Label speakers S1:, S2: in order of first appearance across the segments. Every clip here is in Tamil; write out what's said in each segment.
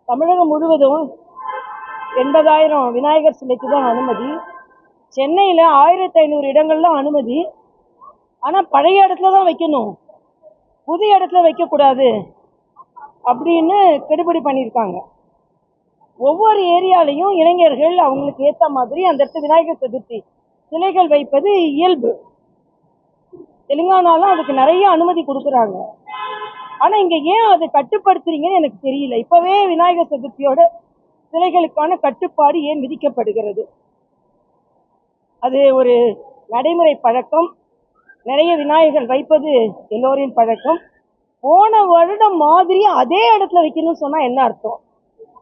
S1: தமிழகம் முழுவதும் 80,000 விநாயகர் சிலைக்கு தான் அனுமதி. சென்னையில் 1500 இடங்கள்ல அனுமதி. ஆனால் பழைய இடத்துல தான் வைக்கணும், புது இடத்துல வைக்கக்கூடாது அப்படின்னு கெடுபிடி பண்ணியிருக்காங்க. ஒவ்வொரு ஏரியாலையும் இளைஞர்கள் அவங்களுக்கு ஏற்ற மாதிரி அந்த இடத்துல விநாயகர் சதுர்த்தி சிலைகள் வைப்பது இயல்பு. தெலுங்கானாலும் அதுக்கு நிறைய அனுமதி கொடுக்குறாங்க. ஆனால் இங்கே ஏன் அதை கட்டுப்படுத்துறீங்கன்னு எனக்கு தெரியல. இப்போவே விநாயகர் சதுர்த்தியோட சிலைகளுக்கான கட்டுப்பாடு ஏன் விதிக்கப்படுகிறது? அது ஒரு நடைமுறை பழக்கம். நிறைய விநாயகர் வைப்பது எல்லோரின் பழக்கம். போன வருடம் மாதிரி அதே இடத்துல வைக்கணும்னு சொன்னால் என்ன அர்த்தம்?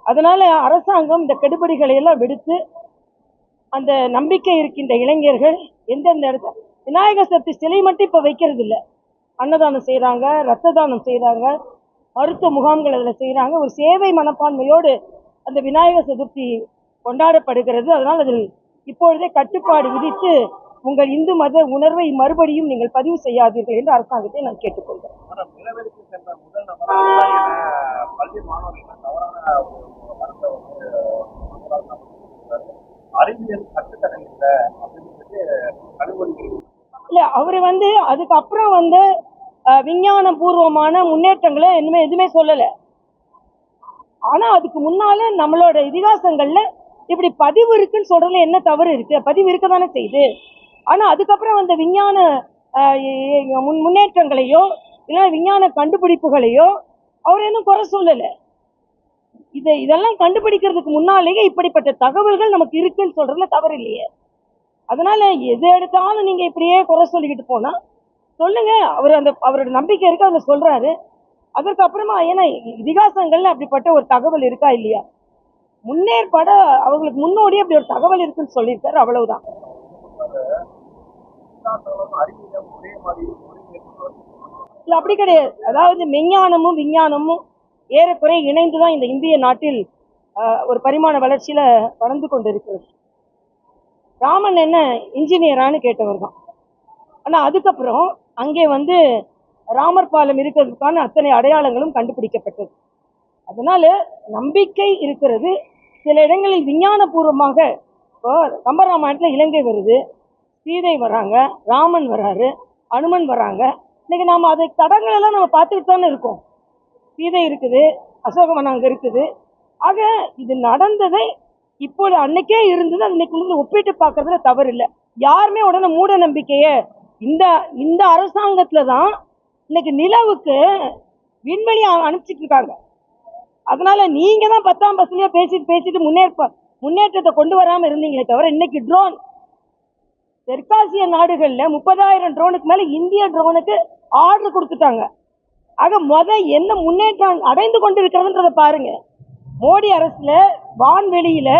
S1: அதனால அரசாங்கம் இந்த கெடுபிடிகளை எல்லாம் விடுத்து அந்த நம்பிக்கை இருக்கின்ற இளைஞர்கள் எந்தெந்த இடத்துல விநாயகர் சதுர்த்தி சிலை மட்டும் இப்போ வைக்கிறது இல்லை, அன்னதானம் செய்கிறாங்க, ரத்த தானம் செய்கிறாங்க, மருத்துவ முகாம்கள் அதில் செய்கிறாங்க. ஒரு சேவை மனப்பான்மையோடு அந்த விநாயகர் சதுர்த்தி கொண்டாடப்படுகிறது. அதனால் அதில் இப்பொழுதே கட்டுப்பாடு விதித்து உங்கள் இந்து மத உணர்வை மறுபடியும் நீங்கள் பதிவு செய்யாதீர்கள் என்று அரசாங்கத்தை நான் கேட்டுக்கொள்கிறேன். இல்ல, அவரு அதுக்கப்புறம் விஞ்ஞான பூர்வமான முன்னேற்றங்களை எதுவுமே சொல்லல. ஆனா அதுக்கு முன்னால நம்மளோட இதிகாசங்கள்ல இப்படி பதிவு இருக்குன்னு சொல்றதுல என்ன தவறு இருக்கு? பதிவு இருக்கதானே செய்யுது. ஆனா அதுக்கப்புறம் விஞ்ஞான முன்னேற்றங்களையோ இல்ல விஞ்ஞான கண்டுபிடிப்புகளையோ அவர் இன்னும் குறை சொல்லல. இதெல்லாம் கண்டுபிடிக்கிறதுக்கு முன்னாலேயே இப்படிப்பட்ட தகவல்கள் நமக்கு இருக்குன்னு சொல்றதுல தவறு இல்லையே. அதனால எது எடுத்தாலும் நீங்க இப்படியே குறை சொல்லிக்கிட்டு போனா சொல்லுங்க. அவரோட நம்பிக்கை இருக்கு, அதை சொல்றாரு. அதற்கு அப்புறமா ஏன்னா இதிகாசங்கள்ல அப்படிப்பட்ட ஒரு தகவல் இருக்கா இல்லையா? முன்னேற்பட அவங்களுக்கு முன்னோடி அப்படி ஒரு தகவல் இருக்குன்னு சொல்லியிருக்காரு, அவ்வளவுதான். இல்ல, அப்படி கிடையாது. அதாவது மெஞ்ஞானமும் விஞ்ஞானமும் ஏறக்குறை இணைந்துதான் இந்த இந்திய நாட்டில் ஒரு பரிமாண வளர்ச்சியில வளர்ந்து கொண்டிருக்கிறது. ராமன் என்ன இன்ஜினியரானு கேட்டவர் தான். ஆனா அதுக்கப்புறம் அங்கே ராமர் பாலம் இருக்கிறதுக்கான அத்தனை அடையாளங்களும் கண்டுபிடிக்கப்பட்டது. அதனால நம்பிக்கை இருக்கிறது. சில இடங்களில் விஞ்ஞான பூர்வமாக இப்போ கம்பராமாயணத்துல இலங்கை வருது, சீதை வராங்க, ராமன் வராரு, அனுமன் வராங்க. இன்னைக்கு நாம அதை தடங்கள் எல்லாம் நம்ம பார்த்துக்கிட்டு தானே இருக்கோம். சீதை இருக்குது, அசோகவனம் அங்கே இருக்குது. ஆக இது நடந்ததை இப்போது அன்னைக்கே இருந்தது, அன்னைக்கு ஒப்பிட்டு பார்க்கறதுல தவறு இல்லை. யாருமே உடனே மூட நம்பிக்கைய இந்த அரசாங்கத்துல தான் இன்னைக்கு நிலவுக்கு விண்வெளி அனுப்பிச்சிட்டு இருக்காங்க. அதனால நீங்க தான் 10ஆம் பஸ்லயே பேசிட்டு முன்னேற்றத்தை கொண்டு வராம இருந்தீங்களே தவிர, இன்னைக்கு ட்ரோன் தெற்காசிய நாடுகள்ல 30,000 ட்ரோனுக்கு மேல இந்திய ட்ரோனுக்கு ஆர்டர் கொடுத்துட்டாங்க. ஆக என்ன முன்னேற்றம் அடைந்து கொண்டு இருக்கிறதுன்றத பாருங்க. மோடி அரசுல வான்வெளியில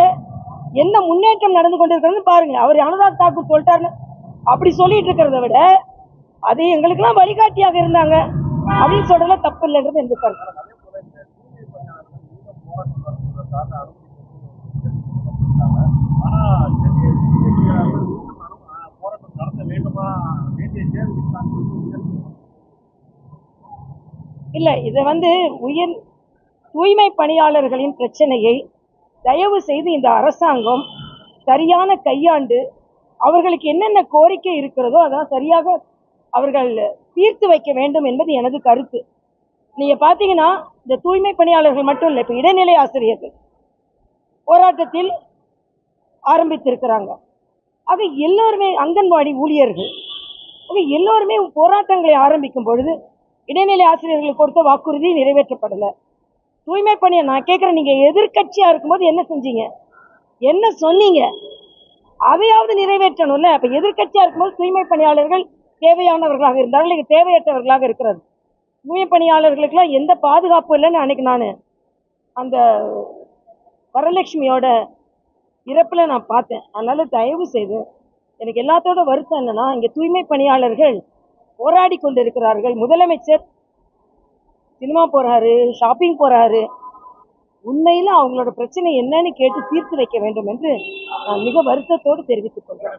S1: என்ன முன்னேற்றம் நடந்து கொண்டிருக்கிறது பாருங்க. அவர் அனுராக் தாக்கூர் சொல்லிட்டாருன்னு அப்படி சொல்லிட்டு இருக்கிறத விட அது எங்களுக்கெல்லாம் வழிகாட்டியாக இருந்தாங்க அப்படின்னு சொல்றதுல தப்பு இல்லைன்றது எந்த கருத்து. இல்ல, இத தூய்மை பணியாளர்களின் பிரச்சனையை தயவு செய்து இந்த அரசாங்கம் சரியான கையாண்டு அவர்களுக்கு என்னென்ன கோரிக்கை இருக்கிறதோ அதான் சரியாக அவர்கள் தீர்த்து வைக்க வேண்டும் என்பது எனது கருத்து. நீங்க பாத்தீங்கன்னா இந்த தூய்மை பணியாளர்கள் மட்டும் இல்லை, இப்ப இடைநிலை ஆசிரியர்கள் போராட்டத்தில் ஆரம்பித்திருக்கிறாங்க. ஆக எல்லோருமே அங்கன்வாடி ஊழியர்கள் எல்லோருமே போராட்டங்களை ஆரம்பிக்கும் பொழுது இடைநிலை ஆசிரியர்களுக்கு கொடுத்த வாக்குறுதி நிறைவேற்றப்படல. தூய்மை பணியை நான் கேட்கிறேன், நீங்க எதிர்கட்சியா இருக்கும்போது என்ன செஞ்சீங்க, என்ன சொன்னீங்க, அதையாவது நிறைவேற்றணும்ல. அப்ப எதிர்கட்சியா இருக்கும்போது தூய்மை பணியாளர்கள் தேவையானவர்களாக இருந்தார்கள், இங்க தேவையற்றவர்களாக இருக்கிறது. தூய்மை பணியாளர்களுக்கெல்லாம் எந்த பாதுகாப்பு இல்லைன்னு அன்னைக்கு நான் அந்த வரலட்சுமியோட இறப்புல நான் பார்த்தேன். அதனால தயவு செய்து எனக்கு எல்லாத்தோட வருத்தம் என்னன்னா, இங்க தூய்மை பணியாளர்கள் போராடி கொண்டிருக்கிறார்கள். முதலமைச்சர் சினிமா போறாரு, ஷாப்பிங் போறாரு. உண்மையில அவங்களோட பிரச்சனை என்னன்னு கேட்டு தீர்த்து வைக்க வேண்டும் என்று நான் மிக வருத்தத்தோடு தெரிவித்துக் கொள்கிறேன்.